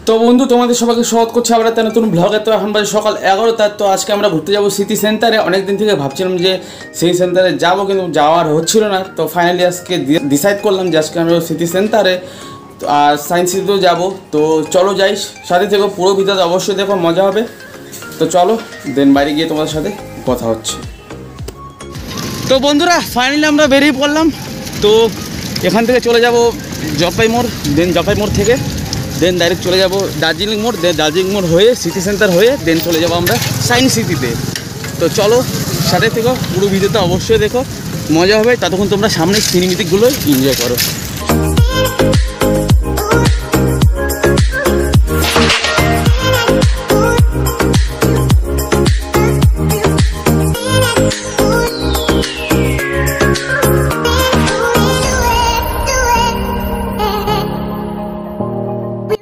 তো বন্ধু তোমাদের সবাইকে স্বাগত করছি আবার একটা নতুন ব্লগে। তো এখন বাজে সকাল 11টা। তো আজকে আমরা ঘুরতে যাবো সিটি সেন্টারে। অনেক দিন থেকে ভাবছিলাম যে সিটি সেন্টারে যাবো, কিন্তু যাওয়ার হচ্ছিল না। তো ফাইনালি আজকে ডিসাইড করলাম যে আজকে আমরা সিটি সেন্টারে আর সায়েন্স সিটিতেও যাবো। তো চলো যাই, সাথে থেকে পুরো ভিতরে অবশ্যই দেখো, মজা হবে। তো চলো দেন বাইরে গিয়ে তোমাদের সাথে কথা হচ্ছে। তো বন্ধুরা ফাইনালি আমরা বেরিয়ে পড়লাম। তো এখান থেকে চলে যাব জলপাই মোড়, দেন জলপাই মোড় থেকে দেন ডাইরেক্ট চলে যাব দার্জিলিং মোড়, দেন দার্জিলিং মোড় হয়ে সিটি সেন্টার হয়ে দেন চলে যাব আমরা সায়েন্স সিটিতে। তো চলো সাথে থেকো, পুরো ভিডিওটা অবশ্যই দেখো, মজা হবে। ততক্ষণ তোমরা সামনের সিনেমেটিকগুলো এনজয় করো।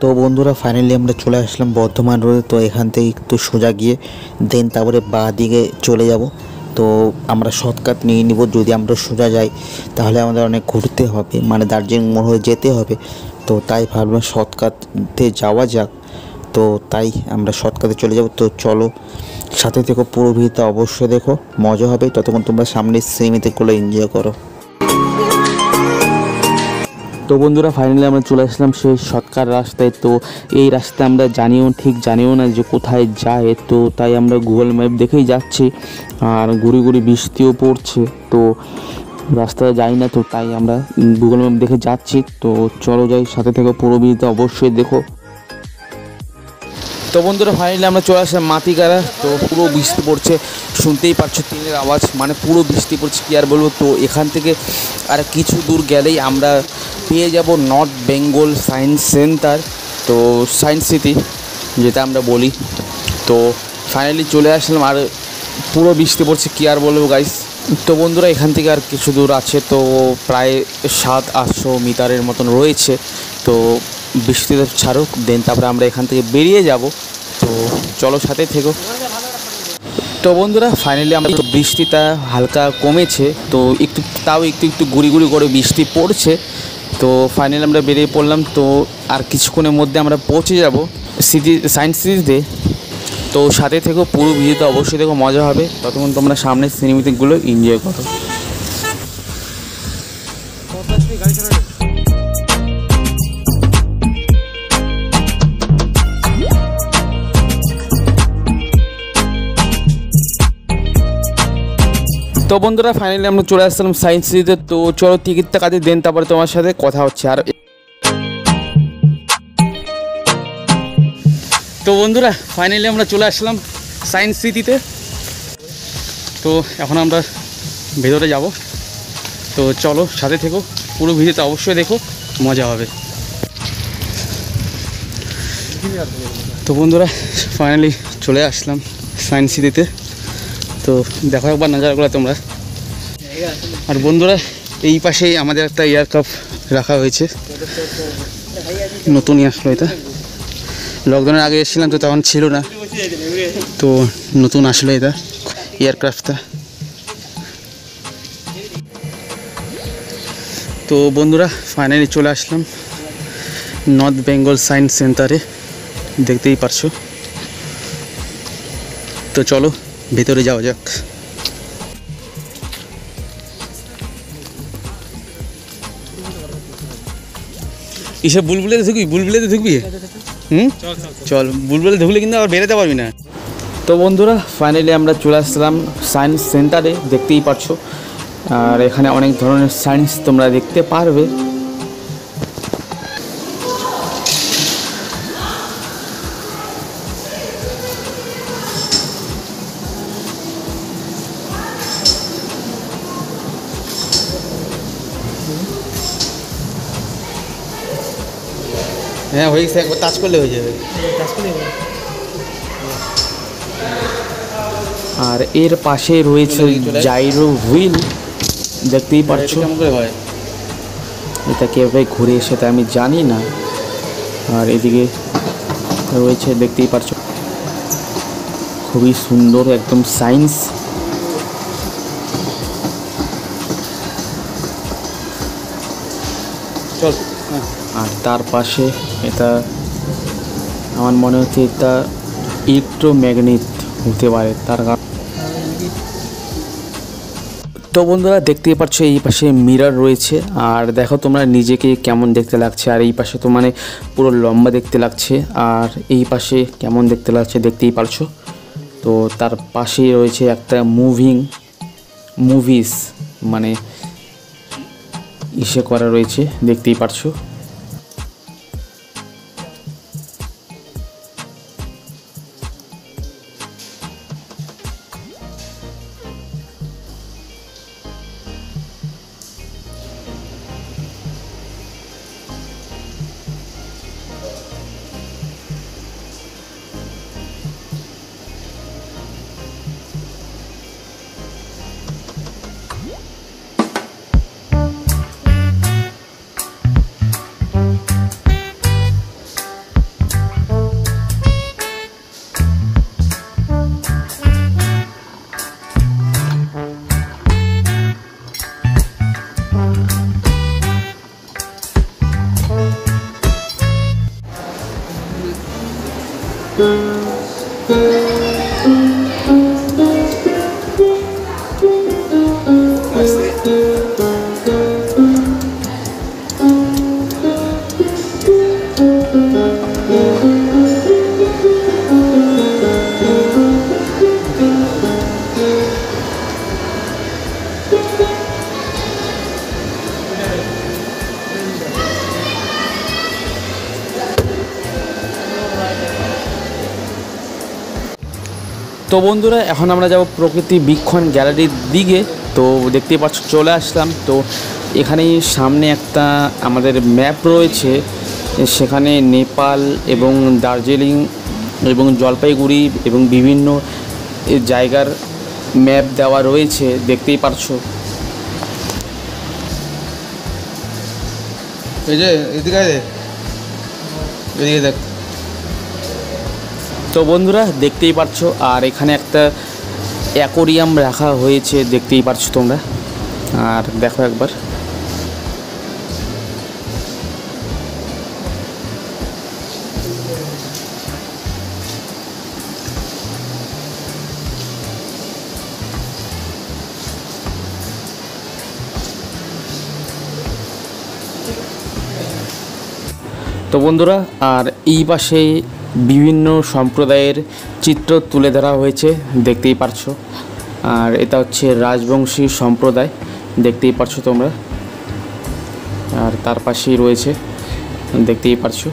তো বন্ধুরা ফাইনালি আমরা চলে আসলাম বর্ধমান রোডে। তো এখান থেকে একটু সোজা গিয়ে দেন তারপরে বাঁ দিকে চলে যাব। তো আমরা শর্টকাট নিয়ে নিব, যদি আমরা সোজা যাই তাহলে আমাদের অনেক ঘুরতে হবে, মানে দার্জিলিং মোড় হয়ে যেতে হবে। তো তাই ভাবলাম শর্টকাটে যাওয়া যাক। তো তাই আমরা শর্টকাটে চলে যাব। তো চলো সাথে থেকে পুরো ভিড়টা অবশ্যই দেখো, মজা হবে। ততক্ষণ তোমরা সামনের সিনেমাগুলো এনজয় করো। তো বন্ধুরা ফাইনালি আমরা চলে আসলাম সেই শর্টকাট রাস্তায়। তো এই রাস্তা আমরা জানিও না যে কোথায় যায়। তো তাই আমরা গুগল ম্যাপ দেখেই যাচ্ছি, আর ঘুরি ঘুরি বৃষ্টিও পড়ছে। তো রাস্তায় যাই না, তো তাই আমরা গুগল ম্যাপ দেখে যাচ্ছি। তো চলো যাই, সাথে থেকে পুরো ভিডিওটা অবশ্যই দেখো। তো বন্ধুরা ফাইনালি আমরা চলে আসলাম মাটিগাড়া। তো পুরো বৃষ্টি পড়ছে, শুনতেই পারছো ট্রেনের আওয়াজ, মানে পুরো বৃষ্টি পড়ছে, কি আর বলবো। তো এখান থেকে আর কিছু দূর গেলেই আমরা পেয়ে যাব নর্থ বেঙ্গল সায়েন্স সেন্টার, তো সায়েন্স সিটি যেটা আমরা বলি। তো ফাইনালি চলে আসলাম, আর পুরো বৃষ্টি পড়ছে, কি আর বলবো গাইস। তো বন্ধুরা এখান থেকে আর কিছু দূর আছে, তো প্রায় 700-800 মিটারের মতন রয়েছে। তো বৃষ্টিতে ছাড়ুক, দেন তারপরে আমরা এখান থেকে বেরিয়ে যাব। তো চলো সাথে থেকো। তো বন্ধুরা ফাইনালি আমরা বৃষ্টিটা হালকা কমেছে, তো একটু গুড়ি গুড়ি করে বৃষ্টি পড়ছে। তো ফাইনালি আমরা বেরিয়ে পড়লাম। তো আর কিছুক্ষণের মধ্যে আমরা পৌঁছে যাব সিটি সায়েন্স সিটিতে। তো সাথে থেকো, পুরো ভিডিওতে অবশ্যই দেখো, মজা হবে। ততক্ষণ তোমরা সামনের সিনেমেটিকগুলো এনজয় করো। তো বন্ধুরা ফাইনালি আমরা চলে আসলাম সায়েন্স সিটিতে। তো চলো টিকিটটা কাটে দেন তারপরে তোমার সাথে কথা হচ্ছে। আর তো বন্ধুরা ফাইনালি আমরা চলে আসলাম সায়েন্স সিটিতে। তো এখন আমরা ভেতরে যাব। তো চলো সাথে থেকো, পুরো ভিডিওতে অবশ্যই দেখো, মজা হবে। তো বন্ধুরা ফাইনালি চলে আসলাম সায়েন্স সিটিতে। তো দেখো একবার নজারাগুলো তোমরা। আর বন্ধুরা এই পাশেই আমাদের একটা এয়ারক্রাফট রাখা হয়েছে, নতুনই আসলো এটা। লকডাউনের আগে এসেছিলাম তো তখন ছিল না, তো নতুন আসলো এটা এয়ারক্রাফটটা। তো বন্ধুরা ফাইনালি চলে আসলাম নর্থ বেঙ্গল সায়েন্স সেন্টারে, দেখতেই পারছো। তো চলো ভেতরে যাওয়া যাক। এসব বুলবুলেতে ঢুকবি চল, বুলবুলে ঢুকলে কিন্তু আবার বেরোতে পারবি না। তো বন্ধুরা ফাইনালি আমরা চলে আসলাম সায়েন্স সেন্টারে, দেখতেই পারছো। আর এখানে অনেক ধরনের সায়েন্স তোমরা দেখতে পারবে। হ্যাঁ হয়ে গেছে, একবার টাচ করলে হয়ে যাবে। আর এর পাশে রয়েছে জাইরো হুইল, দেখতেই পারছো। এটা কীভাবে ঘুরে সেটা আমি জানি না। আর এদিকে রয়েছে, দেখতেই পারছো, খুবই সুন্দর একদম সায়েন্স। চল। আর তার পাশে এটা আমার মনে হচ্ছে এটা ইলেকট্রোম্যাগনেট হতে পারে তার কারণ। তো বন্ধুরা দেখতেই পাচ্ছ এই পাশে মিরর রয়েছে, আর দেখো তোমরা নিজেকে কেমন দেখতে লাগছে। আর এই পাশে তো মানে পুরো লম্বা দেখতে লাগছে, আর এই পাশে কেমন দেখতে লাগছে দেখতেই পারছো। তো তার পাশেই রয়েছে একটা মুভিস মানে ইসে করা রয়েছে, দেখতেই পারছো। তো বন্ধুরা এখন আমরা যাব প্রকৃতি বীক্ষণ গ্যালারির দিকে। তো দেখতেই পাচ্ছ চলে আসলাম। তো এখানেই সামনে একটা আমাদের ম্যাপ রয়েছে, সেখানে নেপাল এবং দার্জিলিং এবং জলপাইগুড়ি এবং বিভিন্ন জায়গার ম্যাপ দেওয়া রয়েছে, দেখতেই পারছো। এই যে এদিকে দেখ। তো বন্ধুরা দেখতেই পাচ্ছ, আর এখানে একটা অ্যাকোরিয়াম রাখা হয়েছে, দেখতেই পারছো তোমরা। আর দেখো একবার, তো বন্ধুরা আর এই পাশে বিভিন্ন সম্প্রদায়ের চিত্র তুলে ধরা হয়েছে, দেখতেই পারছো। আর এটা হচ্ছে রাজবংশী সম্প্রদায়, দেখতেই পারছো তোমরা। আর তার পাশেই রয়েছে, দেখতেই পারছো।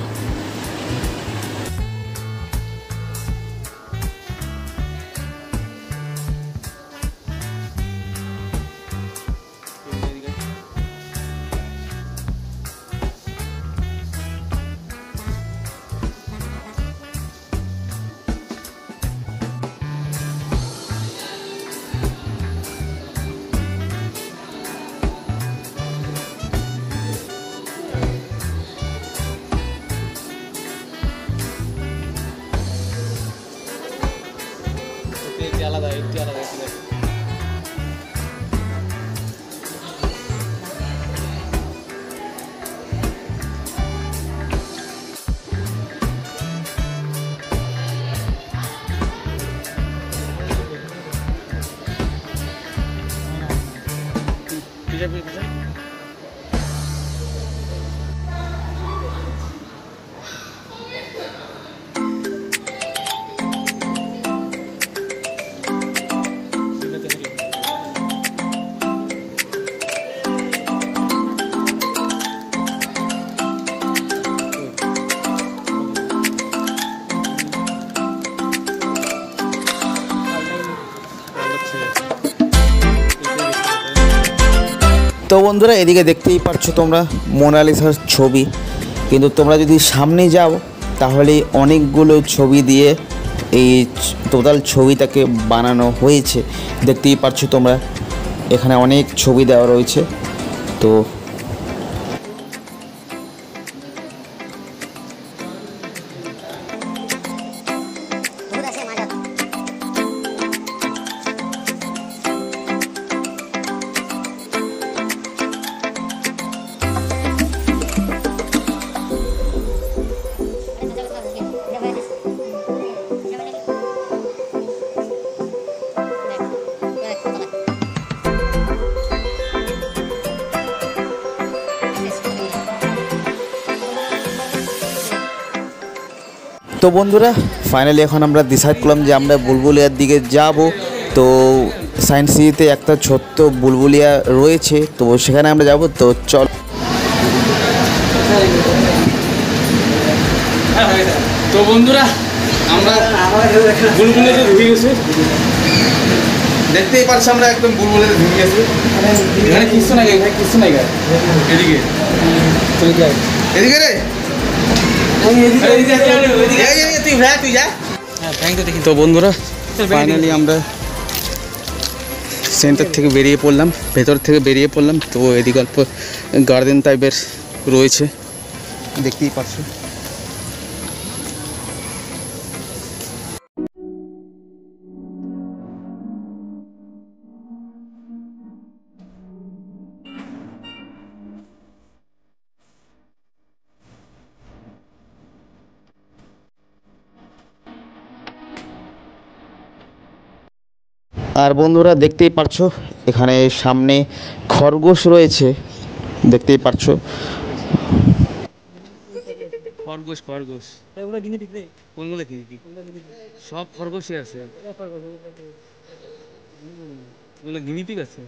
আলাদা একটু আলাদা। তো বন্ধুরা এদিকে দেখতেই পাচ্ছ তোমরা মোনালিসার ছবি, কিন্তু তোমরা যদি সামনে যাও তাহলে অনেকগুলো ছবি দিয়ে এই টোটাল ছবিটাকে বানানো হয়েছে, দেখতেই পাচ্ছ তোমরা। এখানে অনেক ছবি দেওয়া রয়েছে। তো তো বন্ধুরা ফাইনালি এখন আমরা ডিসাইড করলাম যে আমরা বুলবুলিয়ার দিকে যাব। তো সায়েন্স সিটিতে একটা ছোট্ট বুলবুলিয়া রয়েছে, তো সেখানে আমরা যাব। তো চল। তো বন্ধুরা আমরা বুলবুলিতে ঢুকে গেছি, দেখতেই পাচ্ছি আমরা একদম বুলবুলিতে ঢুকে গেছি। এখানে কিছু নাই, এখানে কিছু নাই। এদিকে এদিকে রে, তো বন্ধুরা ফাইনালি আমরা সেন্টার থেকে বেরিয়ে পড়লাম, ভেতর থেকে বেরিয়ে পড়লাম। তো এদিকে অল্প গার্ডেন টাইপের রয়েছে, দেখতেই পাচ্ছ। আর বন্ধুরা দেখতেই পারছো এখানে সামনে খরগোশ রয়েছে, দেখতেই পারছো। খরগোশ খরগোশ কোনগুলো কিনি, সব খরগোশই আছে, ওগুলো গিনিপিগ আছে।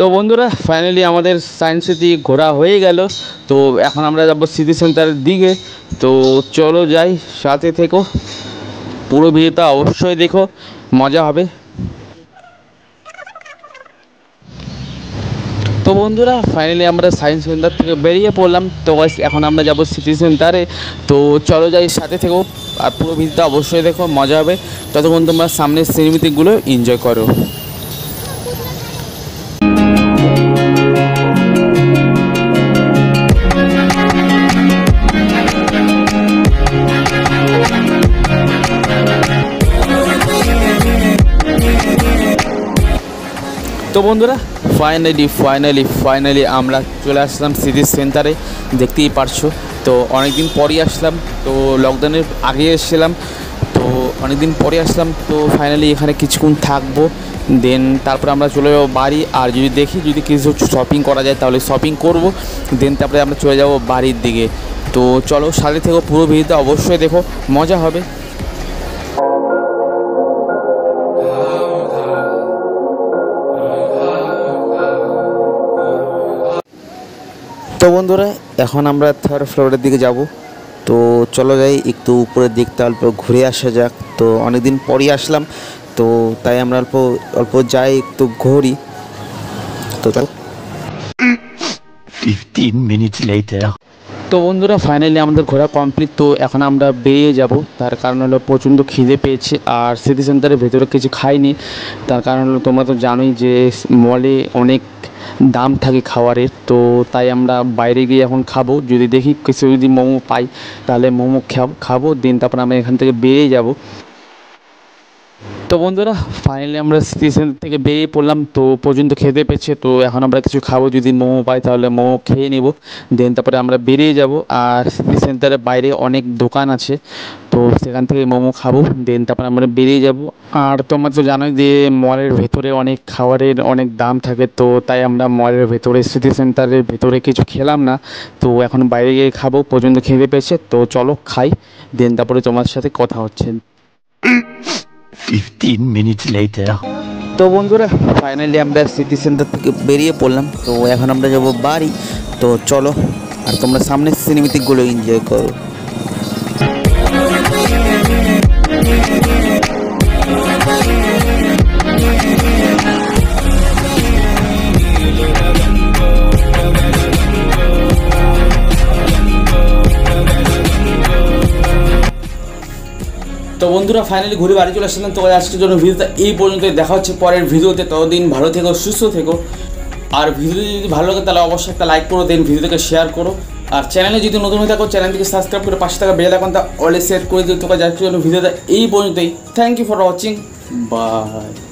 তো বন্ধুরা ফাইনালি আমাদের সায়েন্স সিটি ঘোরা হয়ে গেল। তো এখন আমরা যাব সিটি সেন্টারের দিকে। তো চলো যাই, সাথে থেকো, পুরো ভিডিওটা অবশ্যই দেখো, মজা হবে। তো বন্ধুরা ফাইনালি আমরা সায়েন্স সেন্টার থেকে বেরিয়ে পড়লাম। তো এখন আমরা যাব সিটি সেন্টারে। তো চলো যাই, সাথে থেকো, আর পুরো ভিডিওটা অবশ্যই দেখো, মজা হবে। ততক্ষণ তোমরা সামনের সিনেমেটিকগুলো এনজয় করো। তো বন্ধুরা ফাইনালি আমরা চলে আসলাম সিটি সেন্টারে, দেখতেই পারছো। তো অনেক দিন পরই আসলাম, তো লকডাউনের আগে এসেছিলাম, তো অনেক দিন পরে আসলাম। তো ফাইনালি এখানে কিছুক্ষণ থাকবো, দেন তারপরে আমরা চলে যাবো বাড়ি। আর যদি দেখি যদি কিছু শপিং করা যায় তাহলে শপিং করব, দেন তারপরে আমরা চলে যাব বাড়ির দিকে। তো চলো সাথে থেকে পুরো ভিডিওটা অবশ্যই দেখো, মজা হবে। তো বন্ধুরা এখন আমরা থার্ড ফ্লোরের দিকে যাব। তো চলো যাই, একটু উপরের দিকটা অল্প ঘুরে আসা যাক। তো অনেক দিন পরই আসলাম, তো তাই আমরা অল্প যাই, একটু ঘুরি। তো চলো। 15 minutes later. তো বন্ধুরা ফাইনালি আমাদের ঘোরা কমপ্লিট। তো এখন আমরা বেরিয়ে যাব, তার কারণ হলো প্রচণ্ড খিদে পেয়েছে, আর সিটি সেন্টারের ভেতরে কিছু খাইনি। তার কারণ হলো তোমরা তো জানোই যে মলে অনেক দাম থাকে খাবারের। তো তাই আমরা বাইরে গিয়ে এখন খাবো, যদি দেখি কিছু যদি মোমো পাই তাহলে মোমো খাবো, দিন তারপর আমরা এখান থেকে বেরিয়ে যাব। তো বন্ধুরা ফাইনালি আমরা সিটি সেন্টার থেকে বেরিয়ে পড়লাম। তো পর্যন্ত খেতে পেয়েছে, তো এখন আমরা কিছু খাবো, যদি মোমো পাই তাহলে মোমো খেয়ে নেব, দেন তারপরে আমরা বেরিয়ে যাব। আর সিটি সেন্টারের বাইরে অনেক দোকান আছে, তো সেখান থেকে মোমো খাবো, দেন তারপরে আমরা বেরিয়ে যাব। আর তোমরা তো জানোই যে মলের ভেতরে অনেক খাবারের অনেক দাম থাকে, তো তাই আমরা মলের ভেতরে সিটি সেন্টারের ভেতরে কিছু খেলাম না। তো এখন বাইরে গিয়ে খাবো, পর্যন্ত খেতে পেয়েছে। তো চলো খাই, দেন তারপরে তোমার সাথে কথা হচ্ছে। 15 minutes later. তো বন্ধুরা ফাইনালি আমরা সিটি সেন্টার থেকে বেরিয়ে পড়লাম। তো এখন আমরা যাব বাড়ি। তো চলো, আর তোমরা সামনের সিনেমেটিকগুলো এনজয় করো। তো বন্ধুরা ফাইনালি ঘুরে বাড়ি চলে আসলাম। তো আজকের জন্য ভিডিওটা এই পর্যন্তই, দেখা হচ্ছে পরের ভিডিওতে। ততদিন ভালো থেকো, সুস্থ থেকো। আর ভিডিওটি যদি ভালো লাগে তাহলে অবশ্যই একটা লাইক করো, দেন ভিডিওটাকে শেয়ার করো। আর চ্যানেলে যদি নতুন হয়ে থাকো চ্যানেলটিকে সাবস্ক্রাইব করে পাশে থাকা বেল আইকনটা অলে সেট করে দিতে হবে। যার জন্য ভিডিওটা এই পর্যন্তই। Thank you for watching, by.